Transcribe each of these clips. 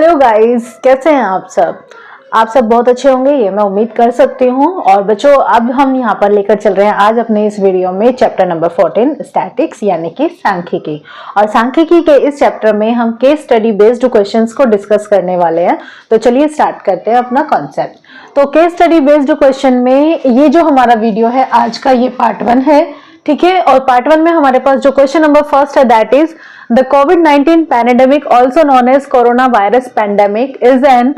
Hello guys, कैसे हैं आप सब? आप सब बहुत अच्छे होंगे, ये मैं उम्मीद कर सकती हूँ। और बच्चों, अब हम यहाँ पर लेकर चल रहे हैं आज अपने इस वीडियो में चैप्टर नंबर 14 स्टैटिक्स यानी कि सांख्यिकी। और सांख्यिकी के इस चैप्टर में हम केस स्टडी बेस्ड क्वेश्चंस को डिस्कस करने वाले हैं। तो चलिए स्टार्ट करते हैं अपना कॉन्सेप्ट। तो केस स्टडी बेस्ड क्वेश्चन में ये जो हमारा वीडियो है आज का, ये पार्ट 1 है, ठीक है। और पार्ट 1 में हमारे पास जो क्वेश्चन नंबर फर्स्ट है, दैट इज द कोविड-19 pandemic also known as corona virus pandemic is an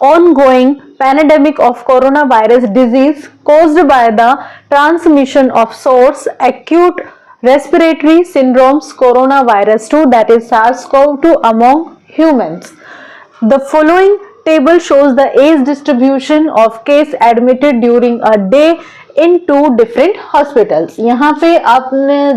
ongoing pandemic of coronavirus disease caused by the transmission of source acute respiratory syndromes coronavirus 2, that is SARS-CoV-2, among humans. The following table shows the age distribution of case admitted during a day in 2 different hospitals. यहाँ पे आप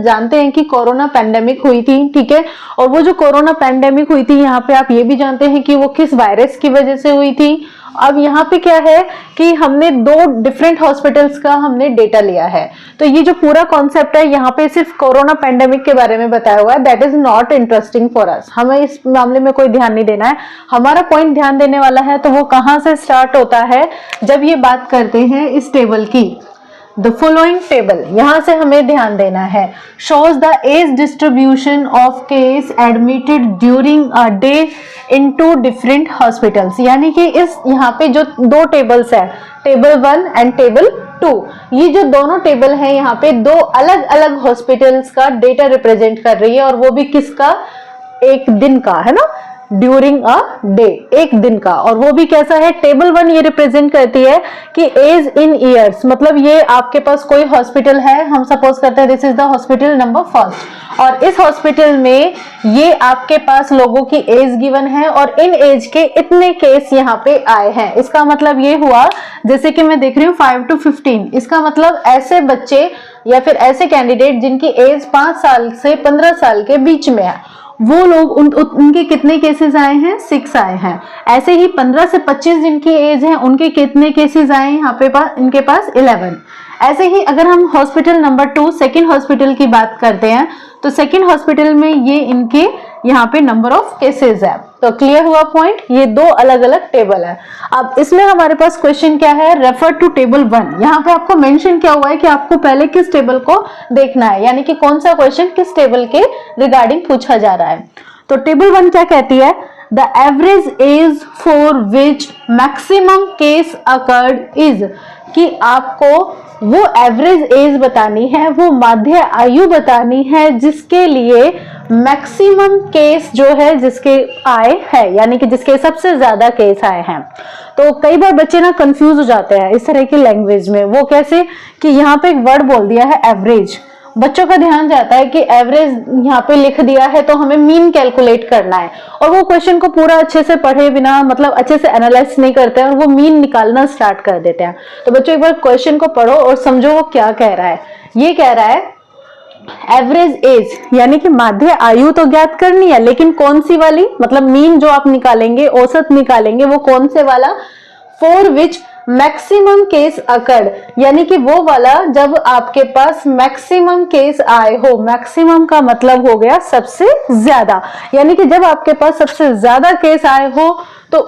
जानते हैं कि corona pandemic हुई थी, ठीक है। और वो जो कोरोना पैंडेमिक हुई थी, यहाँ पे आप ये भी जानते हैं कि वो किस वायरस की वजह से हुई थी। अब यहाँ पे क्या है कि हमने 2 डिफरेंट हॉस्पिटल्स का हमने डेटा लिया है। तो ये जो पूरा कॉन्सेप्ट है, यहाँ पे सिर्फ कोरोना पैंडेमिक के बारे में बताया हुआ है। That is not interesting for us, हमें इस मामले में कोई ध्यान नहीं देना है। हमारा पॉइंट ध्यान देने वाला है तो वो कहाँ से स्टार्ट होता है, जब ये बात करते हैं इस टेबल की। The following table, यहाँ से हमें ध्यान देना है, shows the age distribution of case admitted during a day in 2 different hospitals। यानी कि इस यहाँ पे जो 2 टेबल्स है, टेबल 1 एंड टेबल 2, ये जो दोनों टेबल है यहाँ पे 2 अलग अलग हॉस्पिटल्स का डेटा रिप्रेजेंट कर रही है। और वो भी किसका? एक दिन का, है ना, ड्यूरिंग अ डे, एक दिन का। और वो भी कैसा है? टेबल 1 ये रिप्रेजेंट करती है कि एज इन ईयर्स, मतलब ये आपके पास कोई हॉस्पिटल है, हम सपोज करते हैं this is the hospital number first, और इस हॉस्पिटल में ये आपके पास लोगों की एज गिवन है और इन एज के इतने केस यहाँ पे आए हैं। इसका मतलब ये हुआ, जैसे कि मैं देख रही हूँ 5 to 15, इसका मतलब ऐसे बच्चे या फिर ऐसे कैंडिडेट जिनकी एज 5 साल से 15 साल के बीच में है, वो लोग उनके कितने केसेस आए हैं? 6 आए हैं। ऐसे ही 15 से 25 जिनकी एज है, उनके कितने केसेस आए हैं यहाँ पे इनके पास? 11। ऐसे ही अगर हम हॉस्पिटल नंबर 2 सेकेंड हॉस्पिटल की बात करते हैं, तो सेकेंड हॉस्पिटल में ये इनके यहाँ पे नंबर ऑफ केसेस है। तो क्लियर हुआ पॉइंट? ये 2 अलग अलग टेबल है। अब इसमें हमारे पास क्वेश्चन क्या है? Refer to table 1। यहाँ पे आपको मेंशन क्या हुआ है कि आपको पहले किस टेबल को देखना है, यानी कि कौन सा क्वेश्चन किस टेबल के रिगार्डिंग पूछा जा रहा है। तो टेबल 1 क्या कहती है? The average age for which maximum case occurred is, कि आपको वो एवरेज एज बतानी है, वो माध्य आयु बतानी है जिसके लिए मैक्सिमम केस जो है जिसके आए हैं, यानी कि जिसके सबसे ज्यादा केस आए हैं। तो कई बार बच्चे ना कंफ्यूज हो जाते हैं इस तरह की लैंग्वेज में। वो कैसे कि यहाँ पे एक वर्ड बोल दिया है एवरेज, बच्चों का ध्यान जाता है कि एवरेज यहाँ पे लिख दिया है तो हमें मीन कैलकुलेट करना है, और वो क्वेश्चन को पूरा अच्छे से पढ़े बिना, मतलब अच्छे से एनालाइज नहीं करते हैं और वो मीन निकालना स्टार्ट कर देते हैं। तो बच्चों एक बार क्वेश्चन को पढ़ो और समझो वो क्या कह रहा है। ये कह रहा है एवरेज एज, यानी कि माध्य आयु तो ज्ञात करनी है, लेकिन कौन सी वाली, मतलब मीन जो आप निकालेंगे, औसत निकालेंगे, वो कौन से वाला? For which maximum case occurred, यानी कि वो वाला जब आपके पास मैक्सिमम केस आए हो। मैक्सिमम का मतलब हो गया सबसे ज्यादा, यानी कि जब आपके पास सबसे ज्यादा केस आए हो तो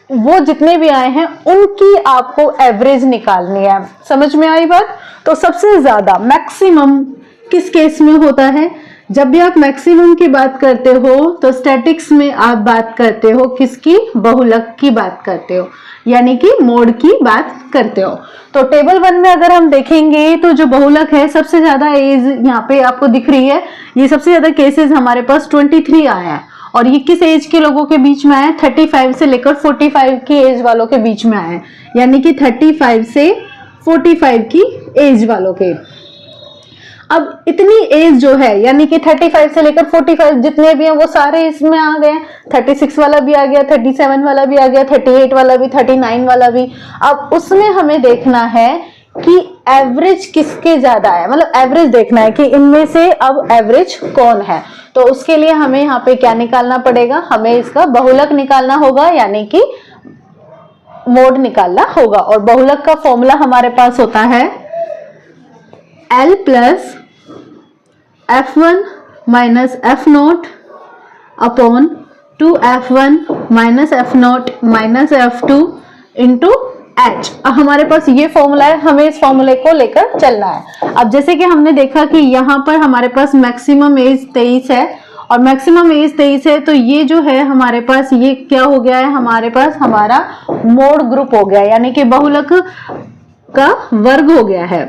वो जितने भी आए हैं उनकी आपको एवरेज निकालनी है। समझ में आई बात? तो सबसे ज्यादा मैक्सिमम किस केस में होता है? जब भी आप मैक्सिमम की बात करते हो तो स्टैटिक्स में आप बात करते हो किसकी? बहुलक की बात करते हो, यानी कि मोड की बात करते हो। तो टेबल 1 में अगर हम देखेंगे तो जो बहुलक है, सबसे ज्यादा एज यहाँ पे आपको दिख रही है, ये सबसे ज्यादा केसेस हमारे पास 23 आए हैं। और ये किस एज के लोगों के बीच में आए? 35 से लेकर 45 की एज वालों के बीच में आए, यानी कि 35 से 45 की एज वालों के। अब इतनी एज जो है, यानी कि 35 से लेकर 45 जितने भी हैं वो सारे इसमें आ गए। 36 वाला भी आ गया, 37 वाला भी आ गया, 38 वाला भी, 39 वाला भी। अब उसमें हमें देखना है कि एवरेज किसके ज्यादा है, मतलब एवरेज देखना है कि इनमें से अब एवरेज कौन है। तो उसके लिए हमें यहाँ पे क्या निकालना पड़ेगा? हमें इसका बहुलक निकालना होगा, यानी कि मोड निकालना होगा। और बहुलक का फॉर्मूला हमारे पास होता है L plus F1 minus F0 upon 2f1 minus f0 minus f2 into h। अब हमारे पास ये फॉर्मूला है, हमें इस फॉर्मूले को लेकर चलना है। अब जैसे कि हमने देखा कि यहाँ पर हमारे पास मैक्सिमम एज 23 है और मैक्सिमम एज 23 है, तो ये जो है हमारे पास ये क्या हो गया है, हमारे पास हमारा मोड ग्रुप हो गया, यानी कि बहुलक का वर्ग हो गया है।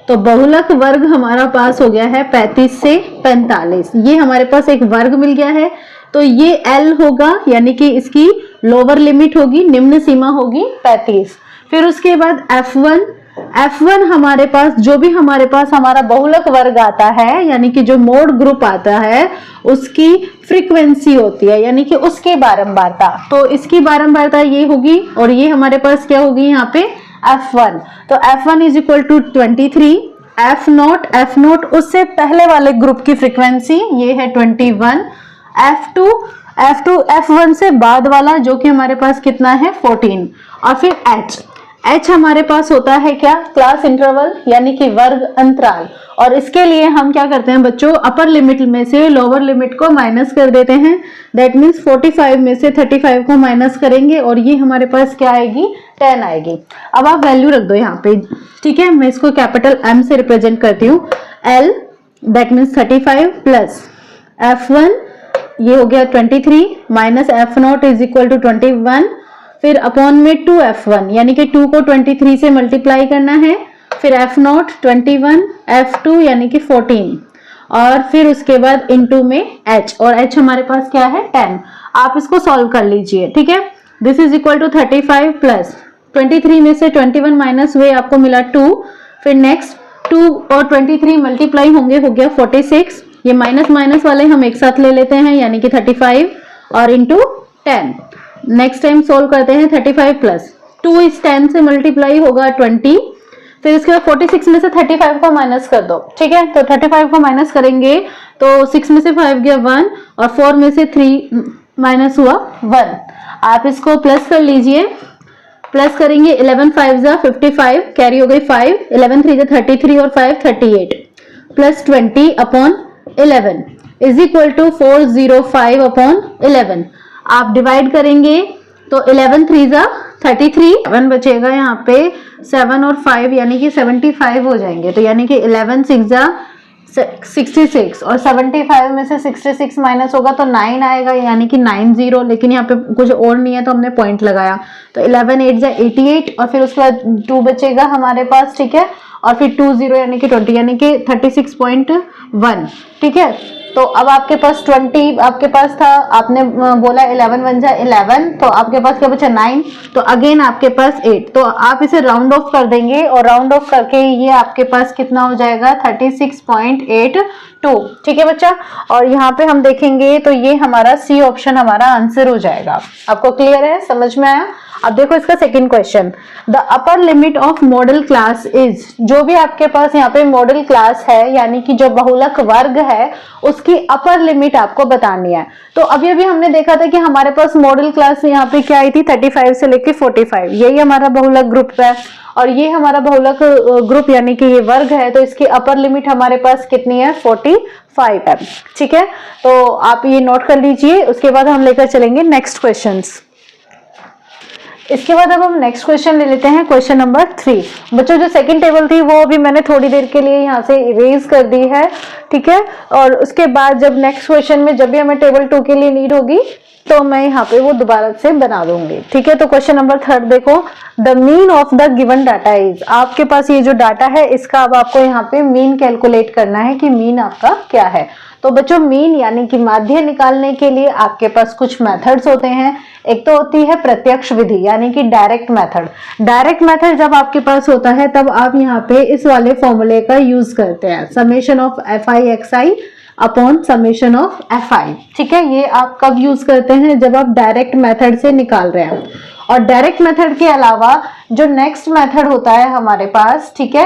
तो बहुलक वर्ग हमारा पास हो गया है 35 से 45, ये हमारे पास एक वर्ग मिल गया है। तो ये L होगा, यानी कि इसकी लोअर लिमिट होगी, निम्न सीमा होगी 35। फिर उसके बाद F1 हमारे पास जो भी हमारे पास हमारा बहुलक वर्ग आता है, यानी कि जो मोड ग्रुप आता है उसकी फ्रीक्वेंसी होती है, यानी कि उसकी बारंबारता। तो इसकी बारंबारता ये होगी और ये हमारे पास क्या होगी यहाँ पे F1। तो F1 is equal to 23, F0 उससे पहले वाले ग्रुप की फ्रीक्वेंसी ये है 21, F1 से बाद वाला जो कि हमारे पास कितना है 14, और फिर H हमारे पास होता है क्या, क्लास इंटरवल, यानी कि वर्ग अंतराल। और इसके लिए हम क्या करते हैं बच्चों, अपर लिमिट में से लोअर लिमिट को माइनस कर देते हैं। दैट मीन्स 45 में से 35 को माइनस करेंगे और ये हमारे पास क्या आएगी, 10 आएगी। अब आप वैल्यू रख दो यहाँ पे, ठीक है। मैं इसको कैपिटल M से रिप्रेजेंट करती हूँ, L that means 35 plus F1 ये हो गया 23 minus F0 is equal to 21, फिर अपॉन में 2F1, यानी कि 2 को 23 से मल्टीप्लाई करना है, फिर F0 21, F2 यानी कि 14, और फिर उसके बाद इनटू में H, और H हमारे पास क्या है 10। आप इसको सॉल्व कर लीजिए, ठीक है। This is equal to 35 plus 23 में से 21 माइनस हुए, आपको मिला 2, फिर नेक्स्ट 2 और 23 मल्टीप्लाई होंगे, हो गया 46। ये माइनस माइनस वाले हम एक साथ ले लेते हैं, यानी कि 35 और इंटू 10। नेक्स्ट टाइम सोल्व करते हैं, 35 प्लस 2 इस 10 से मल्टीप्लाई होगा 20, फिर इसके बाद 46 में से 35 को माइनस कर दो, ठीक है। तो 35 को माइनस करेंगे तो 6 में से 5 गया 1 और 4 में से 3 माइनस हुआ 1। आप इसको प्लस कर लीजिए, प्लस करेंगे 11 5 जा 55, कैरी हो गई 5, 11 3 जा 33 और 5 38, plus 20 upon 11 is equal to 405 upon 11। आप डिवाइड करेंगे तो 11 3 जा 33, 7 बचेगा यहाँ पे, 7 और 5 यानी कि 75 हो जाएंगे। तो यानी कि 11 6 जा 66 और 75 में से 66 माइनस होगा तो 9 आएगा, यानी कि 90, लेकिन यहाँ पे कुछ और नहीं है तो हमने पॉइंट लगाया। तो 11 8 जा 88 और फिर उसके बाद 2 बचेगा हमारे पास, ठीक है, और फिर 20 यानी कि 20 यानी कि 36.1, ठीक है। तो अब आपके पास 20 आपके पास था, आपने बोला 11 1 जा 11, तो आपके पास क्या बचा 9, तो अगेन आपके पास 8। तो आप इसे राउंड ऑफ कर देंगे और राउंड ऑफ करके ये आपके पास कितना हो जाएगा 36.82, ठीक है बच्चा। और यहाँ पे हम देखेंगे तो ये हमारा सी ऑप्शन हमारा आंसर हो जाएगा। आपको क्लियर है, समझ में आया। अब देखो इसका second question, the upper limit of model class is, जो भी आपके पास यहाँ पे मॉडल क्लास है यानी कि जो बहुलक वर्ग है उसकी अपर लिमिट आपको बतानी है। तो अभी अभी हमने देखा था कि हमारे पास मॉडल क्लास यहाँ पे क्या आई थी 35 से लेके 45, यही हमारा बहुलक ग्रुप है और ये हमारा बहुलक ग्रुप यानी कि ये वर्ग है, तो इसकी अपर लिमिट हमारे पास कितनी है 45 है, ठीक है। तो आप ये नोट कर लीजिए, उसके बाद हम लेकर चलेंगे नेक्स्ट क्वेश्चंस। इसके बाद अब हम नेक्स्ट क्वेश्चन ले लेते हैं, क्वेश्चन नंबर 3। बच्चों जो सेकंड टेबल थी वो अभी मैंने थोड़ी देर के लिए यहाँ से इरेज कर दी है, ठीक है। और उसके बाद जब नेक्स्ट क्वेश्चन में जब भी हमें टेबल 2 के लिए नीड होगी तो मैं यहाँ पे वो दोबारा से बना दूंगी, ठीक है। तो क्वेश्चन नंबर 3 देखो, the mean of the given data is, आपके पास ये जो डाटा है इसका अब आपको यहाँ पे मीन कैलकुलेट करना है कि मीन आपका क्या है। तो बच्चों मीन यानी कि माध्य निकालने के लिए आपके पास कुछ मेथड्स होते हैं। एक तो होती है प्रत्यक्ष विधि यानी कि डायरेक्ट मेथड। डायरेक्ट मेथड जब आपके पास होता है तब आप यहाँ पे इस वाले फॉर्मूले का यूज करते हैं, summation of fi upon summation of fi, ठीक है। ये आप कब यूज करते हैं, जब आप डायरेक्ट मेथड से निकाल रहे हैं। और डायरेक्ट मेथड के अलावा जो नेक्स्ट मेथड होता है हमारे पास, ठीक है,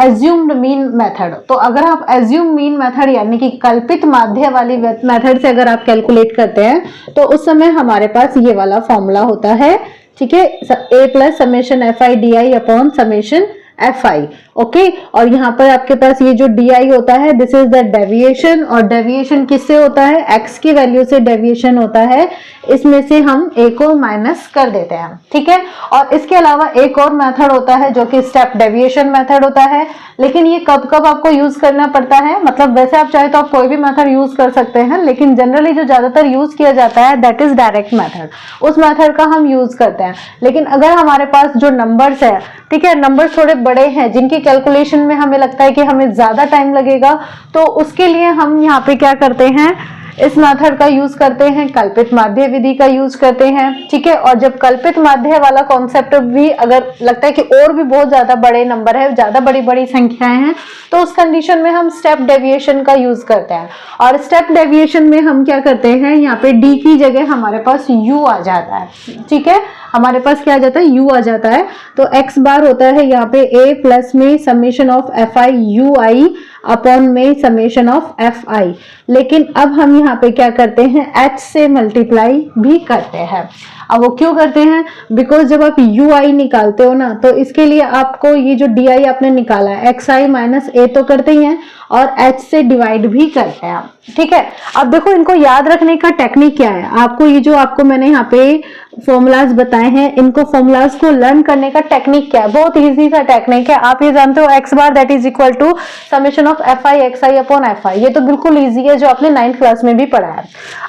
एज्यूम्ड मीन मेथड। तो अगर आप एज्यूम मीन मेथड यानी कि कल्पित माध्य वाली मेथड से अगर आप कैलकुलेट करते हैं तो उस समय हमारे पास ये वाला फॉर्मूला होता है, ठीक है, a plus summation fi di upon summation fi। Okay, और यहाँ पर आपके पास ये जो di होता है दिस इज द डेविएशन, और डेविएशन किससे होता है, x की वैल्यू से डेविएशन होता है, इसमें से हम a को माइनस कर देते हैं। ठीक है, और इसके अलावा एक और मेथड होता है जो कि स्टेप डेविएशन मेथड होता है, लेकिन ये कब कब आपको यूज करना पड़ता है, मतलब वैसे आप चाहे तो आप कोई भी मेथड यूज कर सकते हैं, लेकिन जनरली जो ज्यादातर यूज किया जाता है दैट इज डायरेक्ट मेथड, उस मेथड का हम यूज करते हैं। लेकिन अगर हमारे पास जो नंबर्स है, ठीक है, नंबर्स थोड़े बड़े हैं जिनकी कैलकुलेशन में हमें लगता है कि हमें ज्यादा टाइम लगेगा, तो उसके लिए हम यहाँ पे क्या करते हैं, इस मेथड का यूज करते हैं, कल्पित माध्य विधि का यूज करते हैं। ठीक है, और जब कल्पित माध्य वाला कॉन्सेप्ट भी अगर लगता है कि और भी बहुत ज्यादा बड़े नंबर है, ज्यादा बड़ी बड़ी संख्याएं हैं, तो उस कंडीशन में हम स्टेप डेविएशन का यूज करते हैं। और स्टेप डेविएशन में हम क्या करते हैं, यहाँ पे डी की जगह हमारे पास यू आ जाता है। ठीक है, हमारे पास क्या आ जाता है, यू आ जाता है, तो एक्स बार होता है यहाँ पे ए प्लस में summation of F I you I upon में समेशन ऑफ एफ आई। लेकिन अब हम यहाँ पे क्या करते हैं, एच से मल्टीप्लाई भी करते हैं। अब वो क्यों करते हैं, बिकॉज जब आप यू आई निकालते हो ना, तो इसके लिए आपको ये जो डी आई आपने निकाला है एक्स आई माइनस ए तो करते ही हैं और एच से डिवाइड भी करते हैं। ठीक है, अब देखो इनको याद रखने का टेक्निक क्या है, आपको ये जो आपको मैंने यहाँ पे फॉर्मूलाज बताए हैं, इनको फॉर्मूलाज को लर्न करने का टेक्निक क्या है, बहुत इजी सा टेक्निक है। आप ये जानते हो X bar that is equal to summation of F I X I upon F I, ये तो बिल्कुल इजी है जो आपने 9th क्लास में भी पढ़ा है।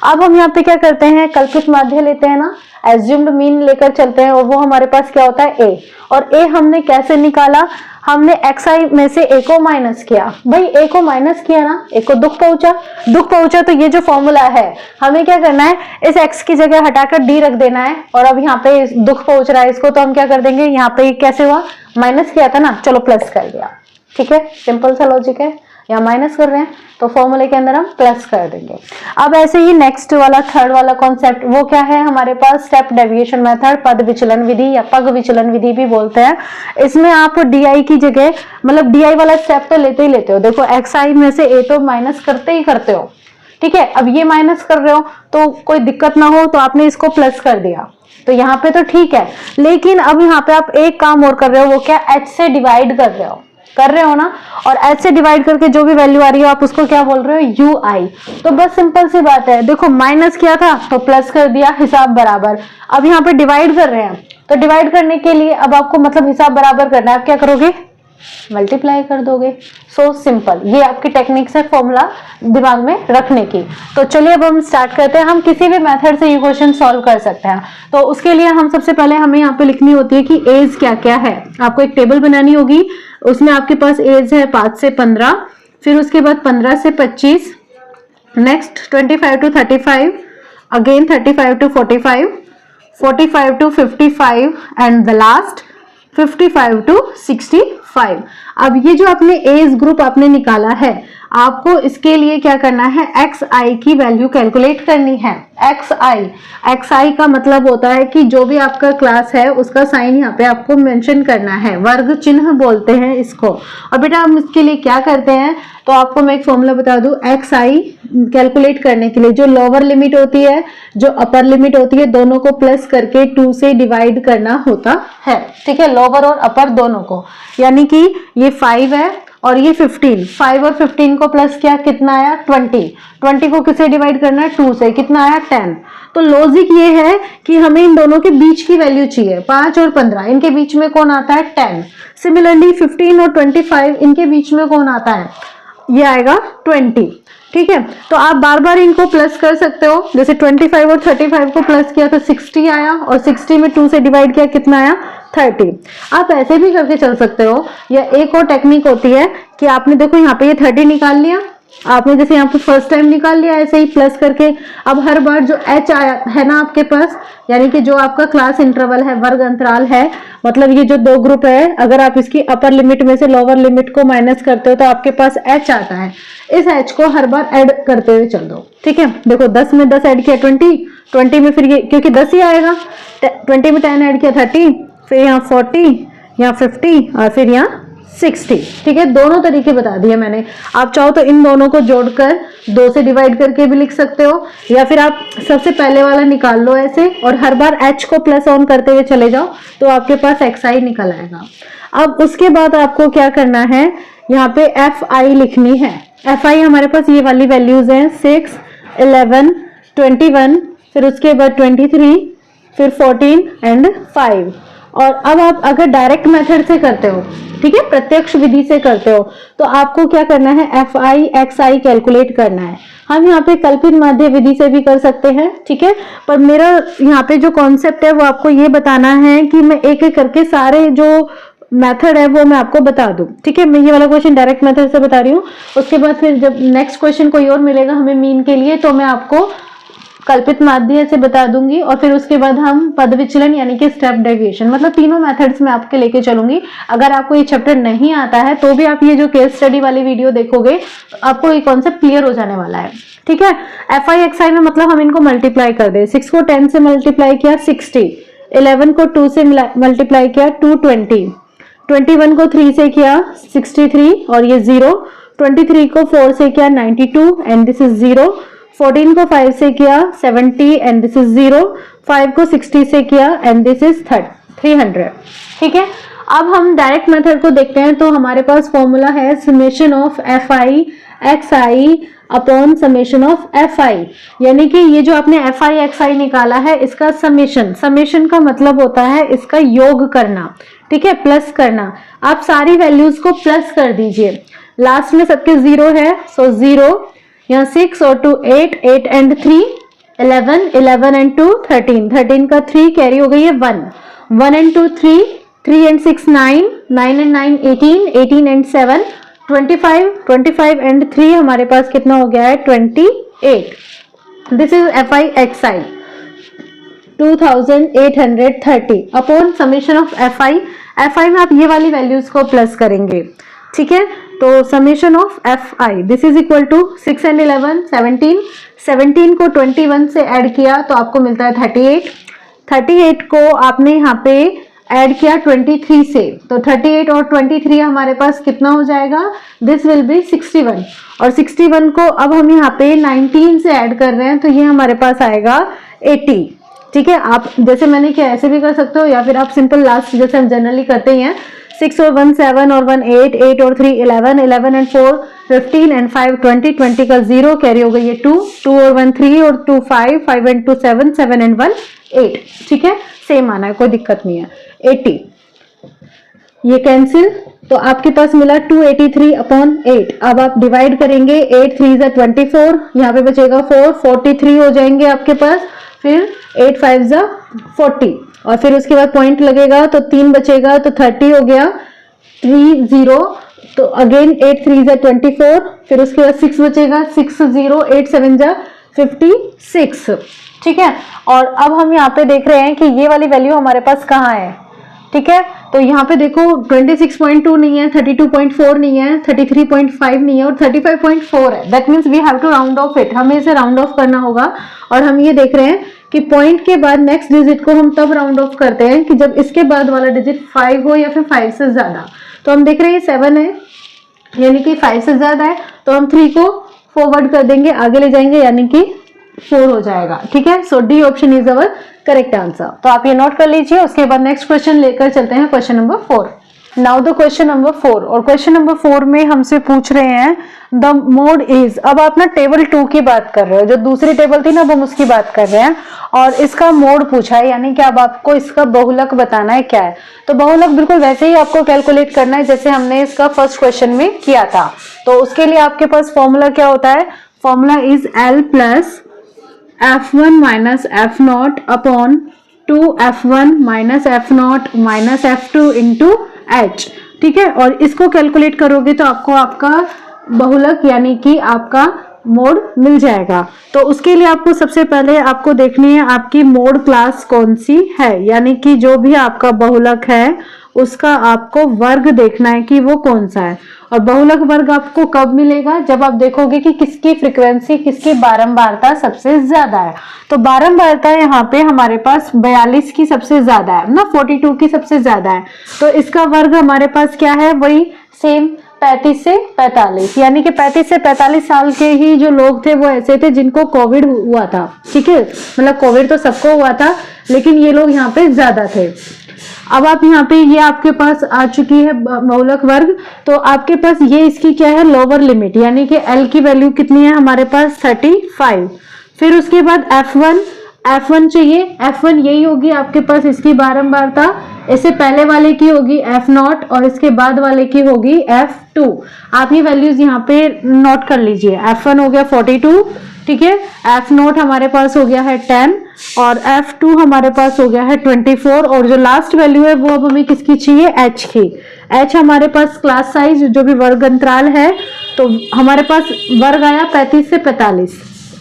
अब हम यहाँ पे क्या करते हैं, कल्पित माध्य लेते हैं ना, एज्यूम्ड मीन लेकर चलते हैं, और वो हमारे पास क्या होता है ए, और ए हमने कैसे निकाला, हमने एक्स आई में से ए को माइनस किया। भाई ए को माइनस किया ना, ए को दुख पहुंचा, तो ये जो फॉर्मूला है हमें क्या करना है, इस एक्स की जगह हटाकर डी रख देना है, और अब यहाँ पे दुख पहुंच रहा है इसको, तो हम क्या कर देंगे, यहाँ पे कैसे हुआ, माइनस किया था ना, चलो प्लस कर दिया। ठीक है, सिंपल सा लॉजिक है, यहाँ माइनस कर रहे हैं तो फॉर्मूले के अंदर हम प्लस कर देंगे। अब ऐसे ही नेक्स्ट वाला थर्ड वाला कॉन्सेप्ट वो क्या है हमारे पास, स्टेप डेविएशन मेथड, पद विचलन विधि या पग विचलन विधि भी बोलते हैं। इसमें आप डी आई की जगह, मतलब डी आई वाला स्टेप तो लेते ही लेते हो, देखो एक्स आई में से ए तो माइनस करते ही करते हो। ठीक है, अब ये माइनस कर रहे हो तो कोई दिक्कत ना हो तो आपने इसको प्लस कर दिया, तो यहाँ पे तो ठीक है। लेकिन अब यहाँ पे आप एक काम और कर रहे हो, वो क्या, एच से डिवाइड कर रहे हो ना, और एच से डिवाइड करके जो भी वैल्यू आ रही है आप उसको क्या बोल रहे हो, यू आई। तो बस सिंपल सी बात है, देखो माइनस किया था तो प्लस कर दिया, हिसाब बराबर। अब यहाँ पे डिवाइड कर रहे हैं, तो डिवाइड करने के लिए अब आपको मतलब हिसाब बराबर करना है, आप क्या करोगे, मल्टीप्लाई कर दोगे। सो सिंपल, ये आपकी टेक्निक्स है फॉर्मूला दिमाग में रखने की। तो चलिए अब हम स्टार्ट करते हैं, हम किसी भी मेथड से ये क्वेश्चन सॉल्व कर सकते हैं। तो उसके लिए हम सबसे पहले हमें यहाँ पे लिखनी होती है कि एज क्या क्या है, आपको एक टेबल बनानी होगी, उसमें आपके पास एज है 5 से 15, फिर उसके बाद 15 से 25, next 25 to 35, again 35 to 45, 45 to 55 and the last 55 to 65। अब ये जो आपने एज ग्रुप आपने निकाला है, आपको इसके लिए क्या करना है, एक्स आई की वैल्यू कैलकुलेट करनी है। एक्स आई का मतलब होता है कि जो भी आपका क्लास है उसका साइन यहाँ पे आपको मेंशन करना है, वर्ग चिन्ह बोलते हैं इसको। और बेटा हम इसके लिए क्या करते हैं, तो आपको मैं एक फॉर्मूला बता दूं, एक्स आई कैलकुलेट करने के लिए जो लोअर लिमिट होती है जो अपर लिमिट होती है दोनों को प्लस करके 2 से डिवाइड करना होता है। ठीक है, लोअर और अपर दोनों को, यानी कि ये 5 है और ये 15, 5 और 15 को प्लस किया, कितना आया 20 को किससे डिवाइड करना है 2 से, कितना आया 10। तो लॉजिक ये है कि हमें इन दोनों के बीच की वैल्यू चाहिए, 5 और 15 इनके बीच में कौन आता है 10। सिमिलरली 15 और 25 इनके बीच में कौन आता है, ये आएगा 20। ठीक है, तो आप बार बार इनको प्लस कर सकते हो, जैसे 25 और 35 को प्लस किया तो 60 आया, और 60 में 2 से डिवाइड किया कितना आया 30। आप ऐसे भी करके चल सकते हो, या एक और टेक्निक होती है कि आपने देखो यहाँ पे ये 30 निकाल लिया, आपने जैसे यहाँ पे फर्स्ट टाइम निकाल लिया ऐसे ही प्लस करके, अब हर बार जो एच आया है ना आपके पास, यानी कि जो आपका क्लास इंटरवल है, वर्ग अंतराल है, मतलब ये जो दो ग्रुप है, अगर आप इसकी अपर लिमिट में से लोअर लिमिट को माइनस करते हो तो आपके पास एच आता है। इस एच को हर बार ऐड करते हुए चल दो। ठीक है, देखो 10 में 10 ऐड किया 20 में फिर ये क्योंकि 10 ही आएगा, 20 में 10 ऐड किया 30, फिर यहाँ 40, यहाँ 50 और फिर यहाँ 60। ठीक है, दोनों तरीके बता दिए मैंने। आप चाहो तो इन दोनों को जोड़कर 2 से डिवाइड करके भी लिख सकते हो, या फिर आप सबसे पहले वाला निकाल लो ऐसे और हर बार h को प्लस ऑन करते हुए चले जाओ तो आपके पास एक्स आई निकल आएगा। अब उसके बाद आपको क्या करना है, यहाँ पे एफ आई लिखनी है। एफ आई हमारे पास ये वाली वैल्यूज हैं 6, 11, 21, फिर उसके बाद 23, फिर 14 एंड 5। और अब आप अगर डायरेक्ट मेथड से करते हो, ठीक है, प्रत्यक्ष विधि से करते हो, तो आपको क्या करना है, F I X I calculate करना है। हम यहाँ पे कल्पित माध्य विधि से भी कर सकते हैं, ठीक है, पर मेरा यहाँ पे जो कॉन्सेप्ट है वो आपको ये बताना है कि मैं एक एक करके सारे जो मेथड है वो मैं आपको बता दूं, ठीक है। मैं ये वाला क्वेश्चन डायरेक्ट मेथड से बता रही हूँ, उसके बाद फिर जब नेक्स्ट क्वेश्चन कोई और मिलेगा हमें मीन के लिए, तो मैं आपको कल्पित माध्य से बता दूंगी, और फिर उसके बाद हम पद विचलन यानी कि स्टेप डेविएशन, मतलब तीनों मेथड्स में आपके लेके चलूंगी। अगर आपको ये चैप्टर नहीं आता है तो भी आप ये जो केस स्टडी वाली वीडियो देखोगे आपको ये कॉन्सेप्ट क्लियर हो जाने वाला है, ठीक है। एफ आई एक्स आई में मतलब हम इनको मल्टीप्लाई कर दे, 6 को 10 से मल्टीप्लाई किया 60, 11 को 2 से मल्टीप्लाई किया 220, 21 को 3 से किया 63 और ये 0, 23 को 4 से किया 92 एंड दिस इज 0, 14 को 5 से किया 70 एंड दिस इज 0, 5 को 60 से किया एंड दिस इज 300, ठीक है। अब हम डायरेक्ट मेथड को देखते हैं, तो हमारे पास फॉर्मूला है summation of F I X I upon summation of F आई, यानी कि ये जो आपने एफ आई एक्स आई निकाला है इसका समेशन, समेशन का मतलब होता है इसका योग करना, ठीक है, प्लस करना। आप सारी वैल्यूज को प्लस कर दीजिए, लास्ट में सबके 0 है, सो 0, यहाँ 6 और 2 8, 8 एंड 3 11, 11 एंड 2 13, 13 का 3 कैरी हो गई है 1, 1 and 2 3, 3 and 6 9, 9 and 9 18, 18 and 7 25, 25 and 3 हमारे पास कितना हो गया है 28। This is F I X I 2830 upon summation of F I. F I में आप ये वाली वैल्यूज को प्लस करेंगे, ठीक है। तो summation of F I this is equal to 6 and 11 17, 17 को 21 से ऐड किया तो आपको मिलता है 38, 38 को आपने यहाँ पे ऐड किया 23 से, तो 38 और 23 हमारे पास कितना हो जाएगा, दिस विल बी 61, और 61 को अब हम यहाँ पे 19 से ऐड कर रहे हैं तो ये हमारे पास आएगा 80, ठीक है। आप जैसे मैंने किया ऐसे भी कर सकते हो, या फिर आप सिंपल लास्ट जैसे हम जनरली करते ही हैं, 6 और 1 7 और 1 8, 8 और 3 11, 11 एंड 4 15 एंड 5 20, 20 का 0 कैरी हो गई है 2, 2 और 1 3 और 2 5, 5 एंड 2 7, 7 एंड 1 8, ठीक है, सेम आना है, कोई दिक्कत नहीं है। 80 ये कैंसिल, तो आपके पास मिला 283 अपॉन 8। अब आप डिवाइड करेंगे, 8 3 जा 24, यहाँ पे बचेगा 4, 43 हो जाएंगे आपके पास, फिर 8 5 जा 40 और फिर उसके बाद पॉइंट लगेगा तो 3 बचेगा तो 30 हो गया, 3 0, तो अगेन 8 3 जा 24, फिर उसके बाद 6 बचेगा, 6 0, 8 7 जा 56, ठीक है। और अब हम यहाँ पे देख रहे हैं कि ये वाली वैल्यू हमारे पास कहाँ है, ठीक है। तो यहाँ पे देखो 26.2 नहीं है, 32.4 नहीं है, 33.5 नहीं है और 35.4 है। That means we have to round off it, हमें इसे राउंड ऑफ करना होगा। और हम ये देख रहे हैं कि पॉइंट के बाद नेक्स्ट डिजिट को हम तब राउंड ऑफ करते हैं कि जब इसके बाद वाला डिजिट 5 हो या फिर 5 से ज्यादा। तो हम देख रहे हैं 7 है यानी कि 5 से ज्यादा है, तो हम 3 को फॉरवर्ड कर देंगे, आगे ले जाएंगे यानी कि 4 हो जाएगा, ठीक है। So D option is our correct answer. तो आप ये नोट कर लीजिए। उसके बाद नेक्स्ट क्वेश्चन लेकर चलते हैं, question number 4। Now the question number 4, और क्वेश्चन नंबर 4 में हमसे पूछ रहे हैं द मोड इज। अब आप ना टेबल 2 की बात कर रहे हो, जो दूसरी टेबल थी ना अब हम उसकी बात कर रहे हैं, और इसका मोड पूछा है, यानी कि अब आपको इसका बहुलक बताना है क्या है। तो बहुलक बिल्कुल वैसे ही आपको कैलकुलेट करना है जैसे हमने इसका फर्स्ट क्वेश्चन में किया था। तो उसके लिए आपके पास फॉर्मूला क्या होता है, formula is L plus F1 minus F0 upon 2F1 minus F0 minus F2 into H, ठीक है। और इसको कैलकुलेट करोगे तो आपको आपका बहुलक यानी कि आपका मोड मिल जाएगा। तो उसके लिए आपको सबसे पहले आपको देखनी है आपकी मोड क्लास कौन सी है, यानी कि जो भी आपका बहुलक है उसका आपको वर्ग देखना है कि वो कौन सा है। और बहुलक वर्ग आपको कब मिलेगा, जब आप देखोगे कि किसकी फ्रीक्वेंसी, किसकी बारंबारता सबसे ज्यादा है। तो बारंबारता यहाँ पे हमारे पास 42 की सबसे ज्यादा है ना, 42 की सबसे ज्यादा है। तो इसका वर्ग हमारे पास क्या है, वही सेम 35 से 45, यानी कि 35 से 45 साल के ही जो लोग थे वो ऐसे थे जिनको कोविड हुआ था, ठीक है। मतलब कोविड तो सबको हुआ था लेकिन ये लोग यहाँ पे ज्यादा थे। अब आप यहाँ पे ये आपके पास आ चुकी है बहुलक वर्ग, तो आपके पास ये इसकी क्या है लोअर लिमिट, यानी कि L की वैल्यू कितनी है हमारे पास 35। फिर उसके बाद F1 चाहिए, F1 यही होगी आपके पास इसकी बारंबारता, इससे पहले वाले की होगी F0 और इसके बाद वाले की होगी F2। आप ये वैल्यूज यहाँ पे नोट कर लीजिए। F1 हो गया 42, ठीक है, F0 हमारे पास हो गया है 10 और F2 हमारे पास हो गया है 24 और जो लास्ट वैल्यू है वो अब हमें किसकी चाहिए, H की। H हमारे पास क्लास साइज जो भी वर्ग अंतराल है, तो हमारे पास वर्ग आया 35 से 45,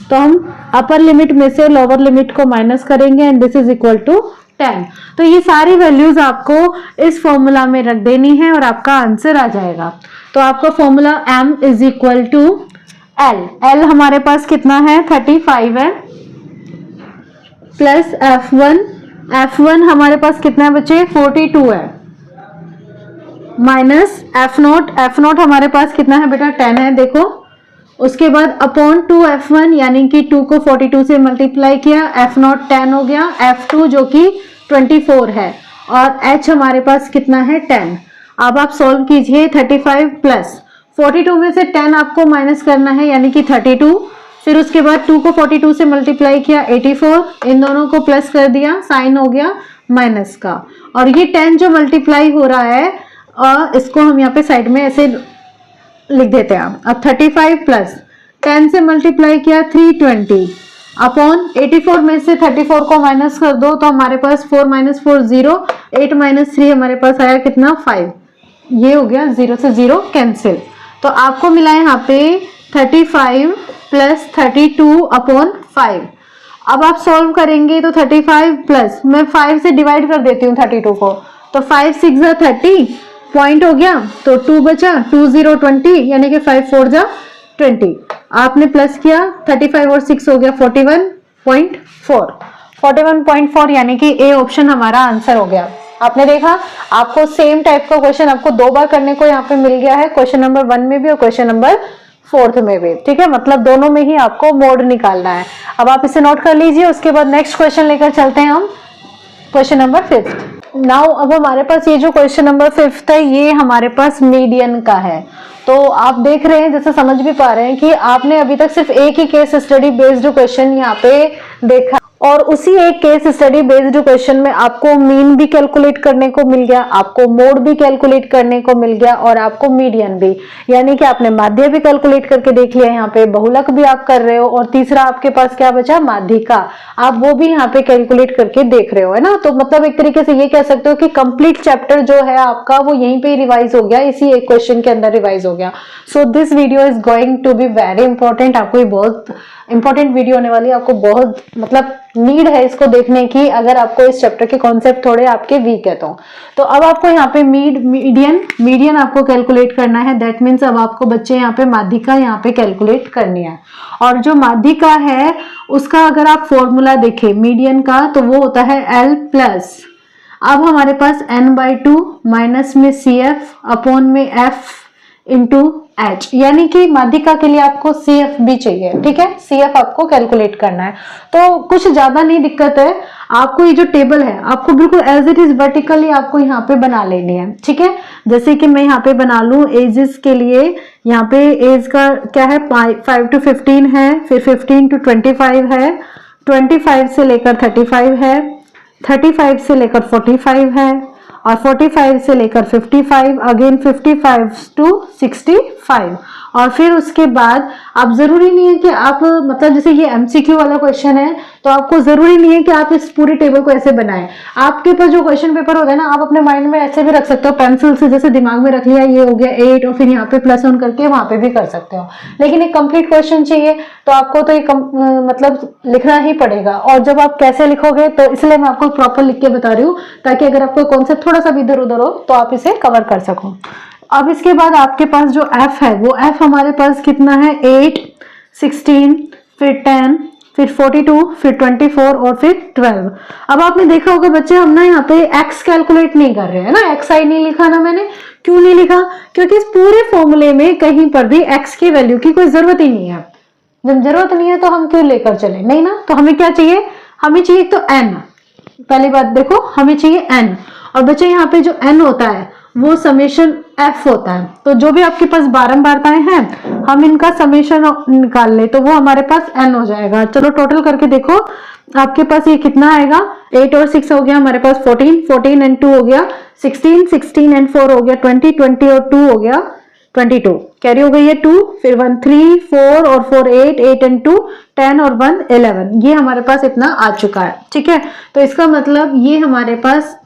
तो हम अपर लिमिट में से लोअर लिमिट को माइनस करेंगे and this is equal to 10। तो ये सारी वैल्यूज आपको इस फॉर्मूला में रख देनी है और आपका आंसर आ जाएगा। तो आपका formula m is equal to L हमारे पास कितना है 35 है, प्लस F1 हमारे पास कितना है बच्चे 42 है, माइनस F0 हमारे पास कितना है बेटा 10 है, देखो। उसके बाद अपॉन 2 F1 यानी कि 2 को 42 से मल्टीप्लाई किया, F0 10 हो गया, F2 जो कि 24 है और H हमारे पास कितना है 10। अब आप सॉल्व कीजिए, 35 प्लस 42 में से 10 आपको माइनस करना है यानी कि 32, फिर उसके बाद 2 को 42 से मल्टीप्लाई किया 84, इन दोनों को प्लस कर दिया, साइन हो गया माइनस का, और ये 10 जो मल्टीप्लाई हो रहा है इसको हम यहाँ पे साइड में ऐसे लिख देते हैं। अब 35 प्लस 10 से मल्टीप्लाई किया 320 अपॉन 84 में से 34 को माइनस कर दो तो हमारे पास 4 - 4 0, 8 - 3 हमारे पास आया कितना 5, ये हो गया 0 से 0 कैंसिल। तो आपको मिला यहाँ पे 35 प्लस 32 अपॉन 5। अब आप सॉल्व करेंगे तो 35 प्लस, मैं 5 से डिवाइड कर देती हूँ 32 को, तो 5 6 जा 30 पॉइंट हो गया, तो 2 बचा, 2 0 20 यानी कि 5 4 जा 20। आपने प्लस किया 35 और 6 हो गया 41.4 यानी कि ए ऑप्शन हमारा आंसर हो गया। आपने देखा, आपको सेम टाइप का क्वेश्चन आपको 2 बार करने को यहाँ पे मिल गया है, क्वेश्चन नंबर 1 में भी और क्वेश्चन नंबर 4 में भी, ठीक है, मतलब दोनों में ही आपको मोड निकालना है। अब आप इसे नोट कर लीजिए, उसके बाद नेक्स्ट क्वेश्चन लेकर चलते हैं हम, क्वेश्चन नंबर 5। नाउ अब हमारे पास ये जो क्वेश्चन नंबर 5 है ये हमारे पास मीडियन का है। तो आप देख रहे हैं, जैसे समझ भी पा रहे हैं कि आपने अभी तक सिर्फ एक ही केस स्टडी बेस्ड क्वेश्चन यहाँ पे देखा और उसी एक केस स्टडी बेस्ड क्वेश्चन में आपको मीन भी कैलकुलेट करने को मिल गया, आपको मोड भी कैलकुलेट करने को मिल गया और आपको मीडियन भी, यानी कि आपने माध्य भी कैलकुलेट करके देख लिया, यहाँ पे बहुलक भी आप कर रहे हो और तीसरा आपके पास क्या बचा माध्यिका, आप वो भी यहाँ पे कैलकुलेट करके देख रहे हो, है ना। तो मतलब एक तरीके से ये कह सकते हो कि कंप्लीट चैप्टर जो है आपका वो यहीं पे रिवाइज हो गया, इसी एक क्वेश्चन के अंदर रिवाइज हो गया। So this video is going to be very important, आपको ये बहुत इंपॉर्टेंट वीडियो होने वाली है, आपको बहुत मतलब नीड है इसको देखने की अगर आपको इस चैप्टर के कॉन्सेप्ट थोड़े आपके वीक है तो अब आपको यहाँ पे मीडियन आपको कैलकुलेट करना है। दैट मीन्स अब आपको बच्चे यहाँ पे माध्यिका यहाँ पे कैलकुलेट करनी है, और जो माध्यिका है उसका अगर आप फॉर्मूला देखें मीडियन का तो वो होता है L प्लस, अब हमारे पास n/2 माइनस में CF अपॉन में F इंटू H, यानी कि माध्यिका के लिए आपको CF भी चाहिए, ठीक है, CF आपको कैलकुलेट करना है। तो कुछ ज्यादा नहीं दिक्कत है, आपको ये जो टेबल है आपको बिल्कुल एज इट इज वर्टिकली आपको यहाँ पे बना लेनी है, ठीक है। जैसे कि मैं यहाँ पे बना लूं एजेस के लिए, यहाँ पे एज का क्या है 5 to 15 है, फिर 15 to 25 है, 25 से लेकर 35 है, 35 से लेकर 45 है और 45 से लेकर 55, अगेन 55 to 65, और फिर उसके बाद आप जरूरी नहीं है कि आप मतलब जैसे ये MCQ वाला क्वेश्चन है तो आपको जरूरी नहीं है कि आप इस पूरी टेबल को ऐसे बनाएं। आपके पास जो क्वेश्चन पेपर होता है ना, आप अपने माइंड में ऐसे भी रख सकते हो, पेंसिल से जैसे दिमाग में रख लिया ये हो गया 8 और फिर यहाँ पे +1 करके वहां पे भी कर सकते हो, लेकिन एक कंप्लीट क्वेश्चन चाहिए तो आपको तो ये मतलब लिखना ही पड़ेगा। और जब आप कैसे लिखोगे तो इसलिए मैं आपको प्रॉपर लिख के बता रही हूँ ताकि अगर आपको कॉन्सेप्ट थोड़ा सा भी इधर उधर हो तो आप इसे कवर कर सको। अब इसके बाद आपके पास जो F है वो F हमारे पास कितना है 8, 16, फिर 10, फिर 42, फिर 24 और फिर 12। अब आपने देखा होगा बच्चे हम ना यहाँ पे x कैलकुलेट नहीं कर रहे हैं ना, xi नहीं लिखा ना मैंने, क्यों नहीं लिखा, क्योंकि इस पूरे फॉर्मूले में कहीं पर भी x की वैल्यू की कोई जरूरत ही नहीं है। जब जरूरत नहीं है तो हम क्यों लेकर चले, नहीं ना। तो हमें क्या चाहिए, हमें चाहिए तो n, पहली बात देखो हमें चाहिए n, और बच्चे यहाँ पे जो n होता है वो समेशन f होता है। तो जो भी आपके पास बारंबारताएं हैं हम इनका समेशन निकाल ले तो वो हमारे पास n हो जाएगा। चलो टोटल करके देखो आपके पास ये कितना आएगा, 8 और 6 हो गया हमारे पास 14, 14 एंड 2 हो गया 16, 16 एंड 4 हो गया 20, 20 और 2 हो गया 22, कैरी हो गई है 2, फिर 1 3, 4 और 4 8, 8 एंड 2 10 और 1 11, ये हमारे पास इतना आ चुका है। ठीक है, तो इसका मतलब ये हमारे पास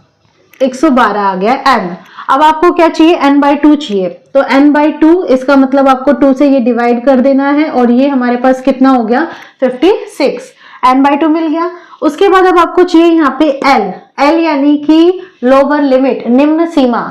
112 आ गया n। अब आपको क्या चाहिए, n/2 चाहिए, तो n/2 इसका मतलब आपको 2 से ये डिवाइड कर देना है और ये हमारे पास कितना हो गया 56, n/2 मिल गया। उसके बाद अब आपको चाहिए यहाँ पे l यानी कि लोअर लिमिट, निम्न सीमा।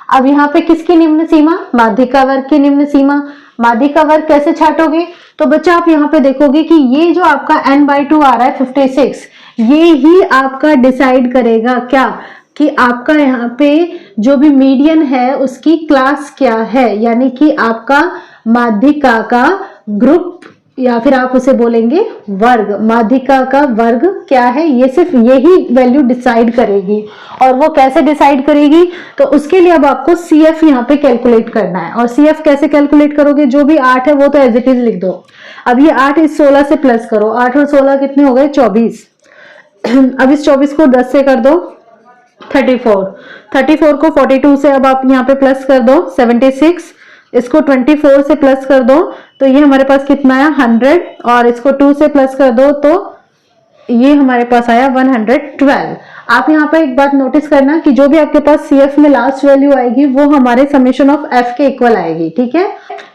अब यहाँ पे किसकी निम्न सीमा, माध्यिका वर्ग की निम्न सीमा। माध्यिका वर्ग कैसे छाटोगे, तो बच्चा आप यहाँ पे देखोगे कि ये जो आपका n/2 आ रहा है 56, ये ही आपका डिसाइड करेगा क्या कि आपका यहाँ पे जो भी मीडियन है उसकी क्लास क्या है, यानी कि आपका माध्यिका का ग्रुप या फिर आप उसे बोलेंगे वर्ग, माध्यिका का वर्ग क्या है, ये सिर्फ यही वैल्यू डिसाइड करेगी। और वो कैसे डिसाइड करेगी, तो उसके लिए अब आपको CF यहाँ पे कैलकुलेट करना है। और CF कैसे कैलकुलेट करोगे, जो भी 8 है वो तो एज इट इज लिख दो। अब ये 8 इस 16 से प्लस करो, 8 और 16 कितने हो गए 24। अब इस 24 को 10 से कर दो 34, 34 को 42 से अब आप यहाँ पे प्लस कर दो 76, इसको 24 से प्लस कर दो तो ये हमारे पास कितना आया 100, और इसको 2 से प्लस कर दो तो ये हमारे पास आया 112। आप यहाँ पे एक बात नोटिस करना कि जो भी आपके पास CF में लास्ट वैल्यू आएगी वो हमारे समेशन ऑफ F के इक्वल आएगी। ठीक है,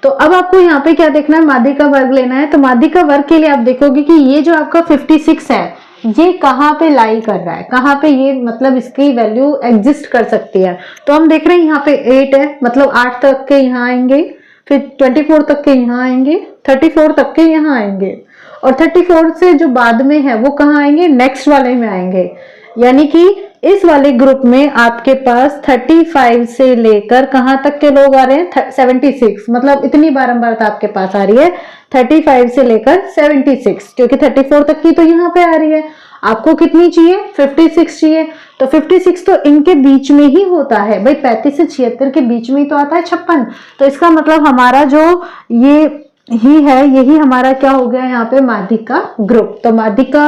तो अब आपको यहाँ पे क्या देखना है, माध्यिका वर्ग लेना है। तो माध्यिका वर्ग के लिए आप देखोगे कि ये जो आपका 56 है ये कहाँ पे लाई कर रहा है, कहाँ पे ये मतलब इसकी वैल्यू एग्जिस्ट कर सकती है। तो हम देख रहे हैं यहाँ पे 8 है, मतलब 8 तक के यहाँ आएंगे, फिर 24 तक के यहाँ आएंगे, 34 तक के यहाँ आएंगे, और 34 से जो बाद में है वो कहाँ आएंगे, नेक्स्ट वाले में आएंगे। यानी कि इस वाले ग्रुप में आपके पास 35 से लेकर कहाँ तक के लोग आ रहे हैं 76, मतलब इतनी बारंबारता आपके पास आ रही है 35 से लेकर 76, क्योंकि 34 तक की तो यहाँ पे आ रही है। आपको कितनी चाहिए 56 चाहिए, तो 56 तो इनके बीच में ही होता है भाई, 35 से 76 के बीच में ही तो आता है 56। तो इसका मतलब हमारा जो ये ही है यही हमारा क्या हो गया यहाँ पे माध्यिका ग्रुप। तो माध्यिका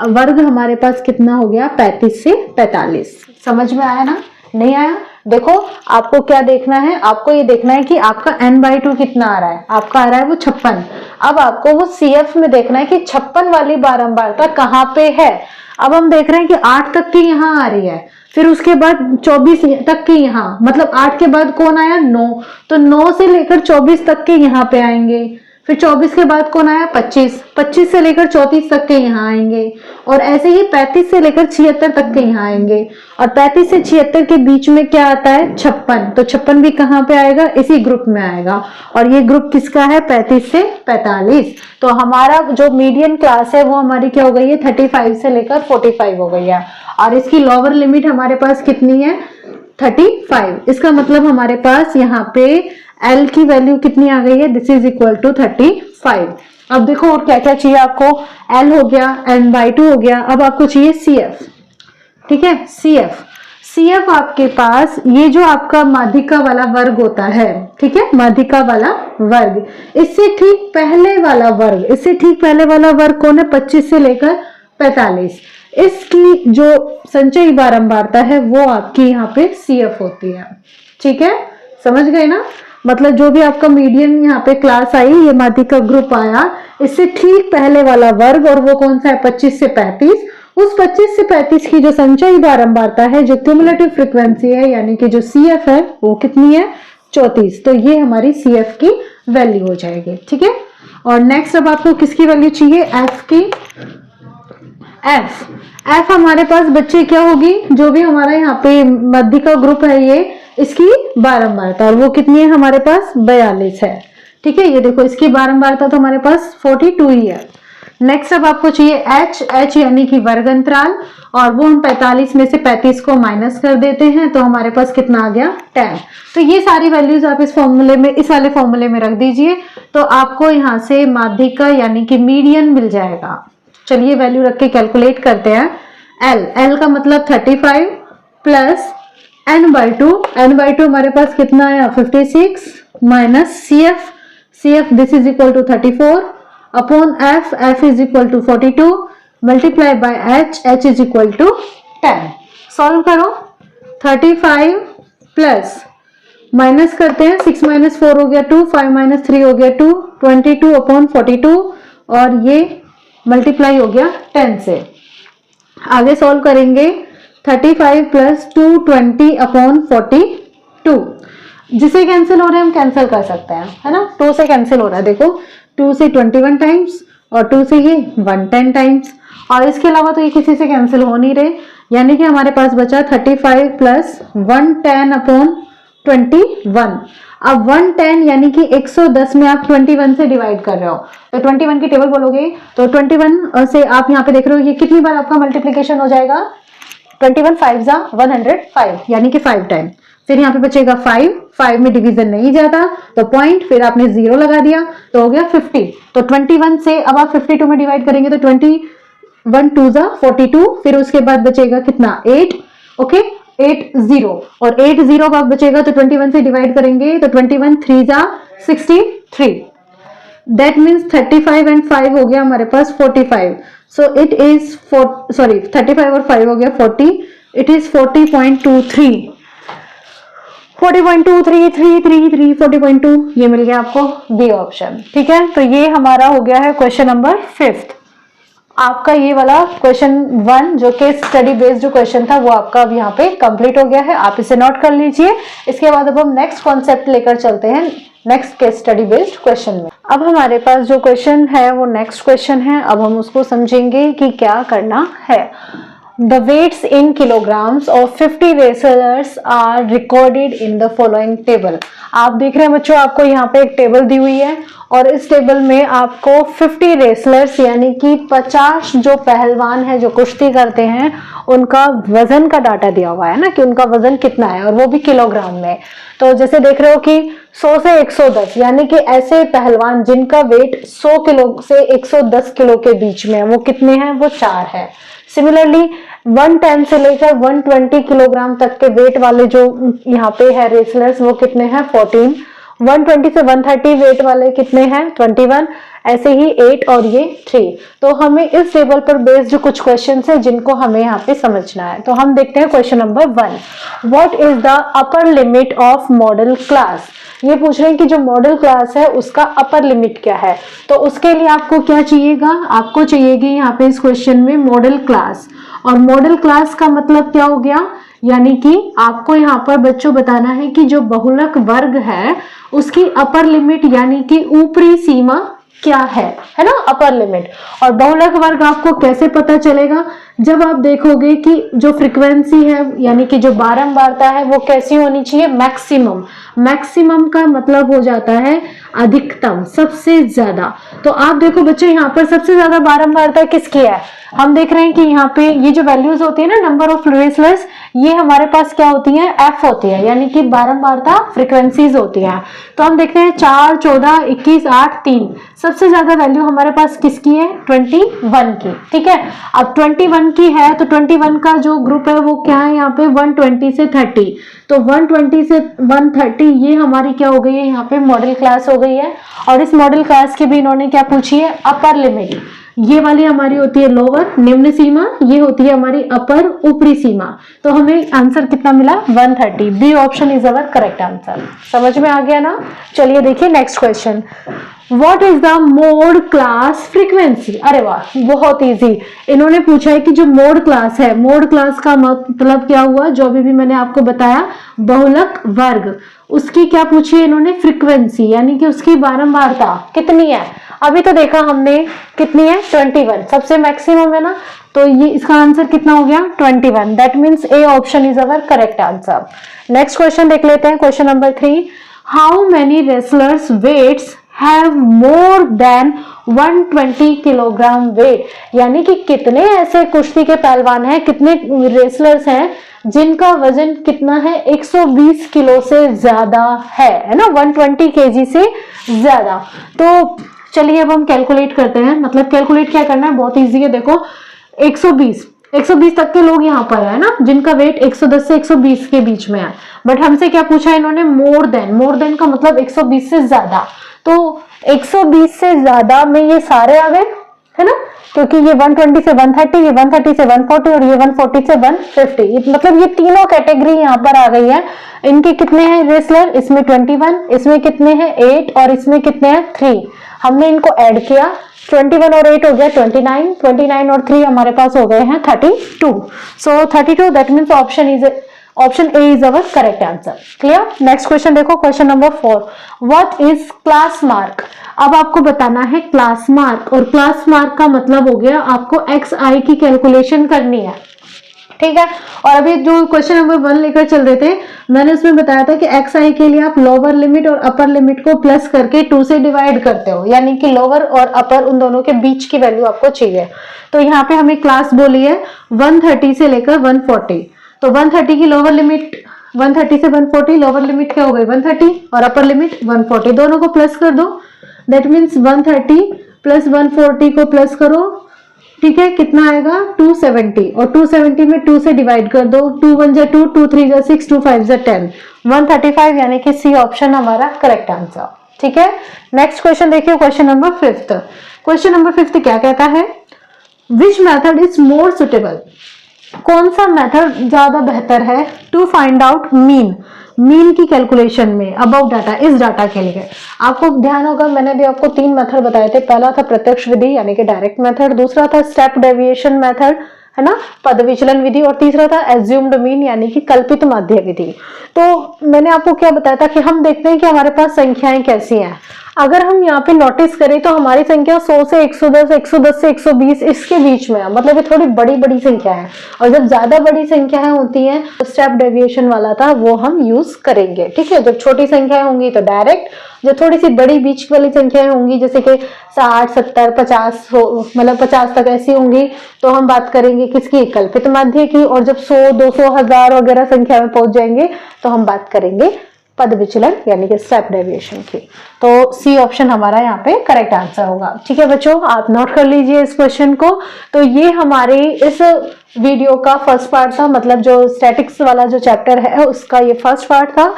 वर्ग हमारे पास कितना हो गया 35 से 45। समझ में आया ना, नहीं आया? देखो आपको क्या देखना है, आपको ये देखना है कि आपका n/2 कितना आ रहा है, आपका आ रहा है वो 56। अब आपको वो CF में देखना है कि 56 वाली बारंबारता कहाँ पे है। अब हम देख रहे हैं कि 8 तक की यहाँ आ रही है, फिर उसके बाद 24 तक के यहाँ, मतलब 8 के बाद कौन आया 9, तो 9 से लेकर 24 तक के यहाँ पे आएंगे, फिर 24 के बाद कौन आया 25, 25 से लेकर 34 तक के यहाँ आएंगे, और ऐसे ही 35 से लेकर 76 तक के यहाँ आएंगे, और 35 से 76 के बीच में क्या आता है 56, तो 56 भी कहाँ पे आएगा, इसी ग्रुप में आएगा। और ये ग्रुप किसका है 35 से 45। तो हमारा जो मीडियन क्लास है वो हमारी क्या हो गई है 35 से लेकर 45 हो गई है, और इसकी लोअर लिमिट हमारे पास कितनी है 35। इसका मतलब हमारे पास यहाँ पे L की वैल्यू कितनी आ गई है, दिस इज इक्वल टू 35। अब देखो और क्या क्या चाहिए आपको, L हो गया, n/2 हो गया, अब आपको चाहिए CF। ठीक है, CF आपके पास ये जो आपका माध्यिका वाला वर्ग होता है, ठीक है, माध्यिका वाला वर्ग, इससे ठीक पहले वाला वर्ग, इससे ठीक पहले वाला वर्ग कौन है 25 से लेकर 45। इसकी जो संचयी बारंबारता है वो आपकी यहाँ पे CF होती है। ठीक है, समझ गए ना, मतलब जो भी आपका मीडियन यहाँ पे क्लास आई, ये माध्यिका ग्रुप आया, इससे ठीक पहले वाला वर्ग, और वो कौन सा है 25 से 35। उस 25 से 35 की जो संचयी बारंबारता है, जो क्यूमुलेटिव फ्रीक्वेंसी है, यानी कि जो CF है वो कितनी है 34। तो ये हमारी CF की वैल्यू हो जाएगी। ठीक है, और नेक्स्ट अब आपको किसकी वैल्यू चाहिए, F की। F हमारे पास बच्चे क्या होगी, जो भी हमारा यहाँ पे माध्यिका ग्रुप है ये, इसकी बारंबारता, और वो कितनी है हमारे पास 42 है। ठीक है, ये देखो इसकी बारंबारता तो हमारे पास 42 ही है। नेक्स्ट अब आपको चाहिए H यानी कि वर्ग अंतराल, और वो हम 45 में से 35 को माइनस कर देते हैं, तो हमारे पास कितना आ गया 10। तो ये सारी वैल्यूज आप इस फॉर्मूले में, इस वाले फॉर्मूले में रख दीजिए, तो आपको यहाँ से माध्यिका यानी कि मीडियन मिल जाएगा। चलिए वैल्यू रख के कैलकुलेट करते हैं। L का मतलब 35 प्लस n/2 हमारे पास कितना आया 56 minus CF this is equal to 34 upon F is equal to 42 multiply by H is equal to 10। Solve करो 35 प्लस माइनस करते हैं 6 माइनस 4 हो गया 2 5 माइनस 3 हो गया 2 22 अपॉन 42 और ये मल्टीप्लाई हो गया 10 से। आगे सॉल्व करेंगे 35 प्लस 220 अपॉन 42 जिसे कैंसिल हो रहा है हम कैंसिल कर सकते हैं, है ना। 2 से कैंसिल हो रहा है, देखो 2 से 21 टाइम्स और 2 से ये 110 टाइम्स और इसके अलावा तो ये किसी से कैंसिल हो नहीं रहे, यानी कि हमारे पास बचा 35 प्लस 110 अपॉन 21। अब 110 यानी कि 110 में आप 21 से डिवाइड कर रहे हो तो 21 की टेबल बोलोगे तो 21 से आप यहाँ पे देख रहे हो ये कितनी बार आपका मल्टीप्लीकेशन हो जाएगा 21 5 जा 105 यानी कि 5 टाइम। फिर यहाँ पे बचेगा 5 में डिवीजन नहीं जाता तो पॉइंट, फिर आपने 0 लगा दिया तो हो गया 50। तो 21 से अब आप 52 में डिवाइड करेंगे तो 21 2 जा 42, फिर उसके बाद बचेगा कितना 8, ओके 80 और 80 का बचेगा तो 21 से डिवाइड करेंगे तो 21 3 जा 63, दैट मीन्स 35 एंड 5 हो गया हमारे पास 45। सो इट इज 35 और 5 हो गया 40, इट इज 40.23 40.2333 ये मिल गया आपको बी ऑप्शन। ठीक है, तो ये हमारा हो गया है क्वेश्चन नंबर 5। आपका ये वाला क्वेश्चन 1 जो कि स्टडी बेस्ड जो क्वेश्चन था वो आपका अब यहाँ पे कंप्लीट हो गया है, आप इसे नोट कर लीजिए। इसके बाद अब हम नेक्स्ट कॉन्सेप्ट लेकर चलते हैं next case study based question में। अब हमारे पास जो क्वेश्चन है वो नेक्स्ट क्वेश्चन है, अब हम उसको समझेंगे कि क्या करना है। The weights in kilograms of 50 wrestlers are recorded in the following table। आप देख रहे हैं बच्चों, आपको यहाँ पे एक टेबल दी हुई है और इस टेबल में आपको 50 रेसलर्स यानी कि 50 जो पहलवान है जो कुश्ती करते हैं उनका वजन का डाटा दिया हुआ है ना, कि उनका वजन कितना है और वो भी किलोग्राम में। तो जैसे देख रहे हो कि 100 से 110 यानी कि ऐसे पहलवान जिनका वेट 100 किलो से 110 किलो के बीच में है वो कितने हैं, वो 4 है। सिमिलरली 110 से लेकर 120 किलोग्राम तक के वेट वाले जो यहाँ पे है रेसलर्स वो कितने हैं 14, 120 से 130 वेट वाले कितने हैं 21, ऐसे ही 8 और ये 3। तो हमें इस टेबल पर बेस्ड जो कुछ क्वेश्चन है जिनको हमें यहाँ पे समझना है। तो हम देखते हैं question number 1, what is the upper limit of model class. ये पूछ रहे हैं कि जो मॉडल क्लास है उसका अपर लिमिट क्या है। तो उसके लिए आपको क्या चाहिएगा, आपको चाहिएगी यहाँ पे इस क्वेश्चन में मॉडल क्लास। और मॉडल क्लास का मतलब क्या हो गया, यानी कि आपको यहाँ पर बच्चों बताना है कि जो बहुलक वर्ग है उसकी अपर लिमिट यानी कि ऊपरी सीमा क्या है ना, अपर लिमिट। और बहुलक वर्ग आपको कैसे पता चलेगा, जब आप देखोगे कि जो फ्रीक्वेंसी है यानी कि जो बारंबारता है वो कैसी होनी चाहिए, मैक्सिमम। मैक्सिमम का मतलब हो जाता है अधिकतम, सबसे ज्यादा। तो आप देखो बच्चे यहाँ पर सबसे ज्यादा बारंबारता किसकी है, हम देख रहे हैं कि यहाँ पे ये जो वैल्यूज होती है ना नंबर ऑफ रेसलर्स, ये हमारे पास क्या होती है एफ होती है, यानी कि बारंबारता फ्रीक्वेंसीज होती है। तो हम देखते हैं 4 14 21 8 3, सबसे ज्यादा वैल्यू हमारे पास किसकी है 21 की। ठीक है, अब 21 की है तो 21 का जो ग्रुप है वो क्या है यहाँ पे 120 से 30। तो 120 से 130 ये हमारी क्या हो गई है यहाँ पे मॉडल क्लास हो गई है। और इस मॉडल क्लास की भी इन्होंने क्या पूछी है अपर लिमिट, ये वाली हमारी होती है लोअर निम्न सीमा, ये होती है हमारी अपर ऊपरी सीमा। तो हमें आंसर कितना मिला 130, B option is our correct answer. समझ में आ गया ना। चलिए देखिए next question, what is the mode class frequency. अरे वाह बहुत इजी, इन्होंने पूछा है कि जो मोड क्लास है, मोड क्लास का मतलब क्या हुआ, जो अभी भी मैंने आपको बताया बहुलक वर्ग, उसकी क्या पूछी है इन्होंने फ्रीक्वेंसी, यानी कि उसकी बारंबारता कितनी है। अभी तो देखा हमने कितनी है 21, सबसे मैक्सिमम है ना, तो ये इसका आंसर कितना हो गया 21, that means A option is our correct answer. Next question देख लेते हैं, question number 3, how many wrestlers weights have more than 120 kilogram weight, यानी कि कितने ऐसे कुश्ती के पहलवान हैं, कितने रेसलर्स हैं जिनका वजन कितना है 120 किलो से ज्यादा है ना, 120 केजी से ज्यादा। तो चलिए अब हम कैलकुलेट करते हैं, मतलब कैलकुलेट क्या करना है बहुत इजी है। देखो 120 120 तक के लोग यहाँ पर है ना, जिनका वेट 110 से 120 के बीच में है। बट हमसे क्या पूछा है इन्होंने, मोर देन का मतलब 120 से ज्यादा। तो 120 से ज्यादा में ये सारे आ गए है ना, क्योंकि ये 120 से 130, ये 130 से 140 और ये 140 से 150, मतलब ये तीनों कैटेगरी यहाँ पर आ गई है। इनके कितने हैं रेसलर, इसमें 21, इसमें कितने हैं 8 और इसमें कितने हैं 3। हमने इनको ऐड किया, 21 और 8 हो गया 29, 29 और 3 हमारे पास हो गए हैं 32। So 32, that means option A is our correct answer. Clear. Next question देखो, question number 4, what is class mark. अब आपको बताना है क्लास मार्क, और क्लास मार्क का मतलब हो गया आपको XI की कैलकुलेशन करनी है, ठीक है। और अभी जो क्वेश्चन नंबर 1 लेकर चल रहे थे, मैंने उसमें बताया था कि XI के लिए आप लोअर लिमिट और अपर लिमिट को प्लस करके 2 से डिवाइड करते हो, यानी कि लोअर और अपर उन दोनों के बीच की वैल्यू आपको चाहिए। तो यहाँ पे हमें क्लास बोली है 130 से लेकर 140, तो 130 की लोअर लिमिट, 130 से 140 लोअर लिमिट क्या हो गई 130 और अपर लिमिट 140, दोनों को प्लस कर दो, दैट मीन्स 130 प्लस 140 को प्लस करो, ठीक है, कितना आएगा 270, और 270 में 2 से डिवाइड कर दो, 2 1 जा 2, 2 3 जा 6, 2 5 जा 10, 135, यानी कि सी ऑप्शन हमारा करेक्ट आंसर, ठीक है। नेक्स्ट क्वेश्चन देखिए, क्वेश्चन नंबर 5। क्वेश्चन नंबर 5 क्या कहता है, which method is more suitable, कौन सा मेथड ज्यादा बेहतर है टू फाइंड आउट मीन की कैलकुलेशन में अबाउट डाटा, इस डाटा के लिए। आपको ध्यान होगा मैंने भी आपको 3 मेथड बताए थे, पहला था प्रत्यक्ष विधि यानी कि डायरेक्ट मेथड, दूसरा था स्टेप डेविएशन मेथड है ना, पद विचलन विधि, और तीसरा था एज्यूम्ड मीन यानी कि कल्पित माध्य विधि। तो मैंने आपको क्या बताया था कि हम देखते हैं कि हमारे पास संख्याएं कैसी हैं। अगर हम यहाँ पे नोटिस करें तो हमारी संख्या 100 से 110, 110 से 120 इसके बीच में है, मतलब ये थोड़ी बड़ी बड़ी संख्या है। और जब ज्यादा बड़ी संख्याएं होती हैं तो स्टेप डेविएशन वाला था वो हम यूज करेंगे, ठीक है। जब छोटी संख्याएं होंगी तो डायरेक्ट, जो थोड़ी सी बड़ी बीच वाली संख्याएं होंगी जैसे कि 60, 70, 50, मतलब 50 तक ऐसी होंगी तो हम बात करेंगे किसकी, कल्पित माध्य की। और जब 100, 200, 1000 वगैरह संख्या में पहुंच जाएंगे तो हम बात करेंगे पद विचलन यानी कि स्टेप डेविएशन की। तो सी ऑप्शन हमारा यहाँ पे करेक्ट आंसर होगा, ठीक है बच्चों, आप नोट कर लीजिए इस क्वेश्चन को। तो ये हमारे इस वीडियो का फर्स्ट पार्ट था, मतलब जो स्टैटिक्स वाला जो चैप्टर है उसका ये फर्स्ट पार्ट था।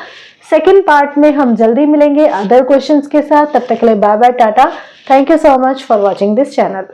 सेकेंड पार्ट में हम जल्दी मिलेंगे अदर क्वेश्चंस के साथ, तब तक के लिए bye bye, tata, thank you so much for watching this channel.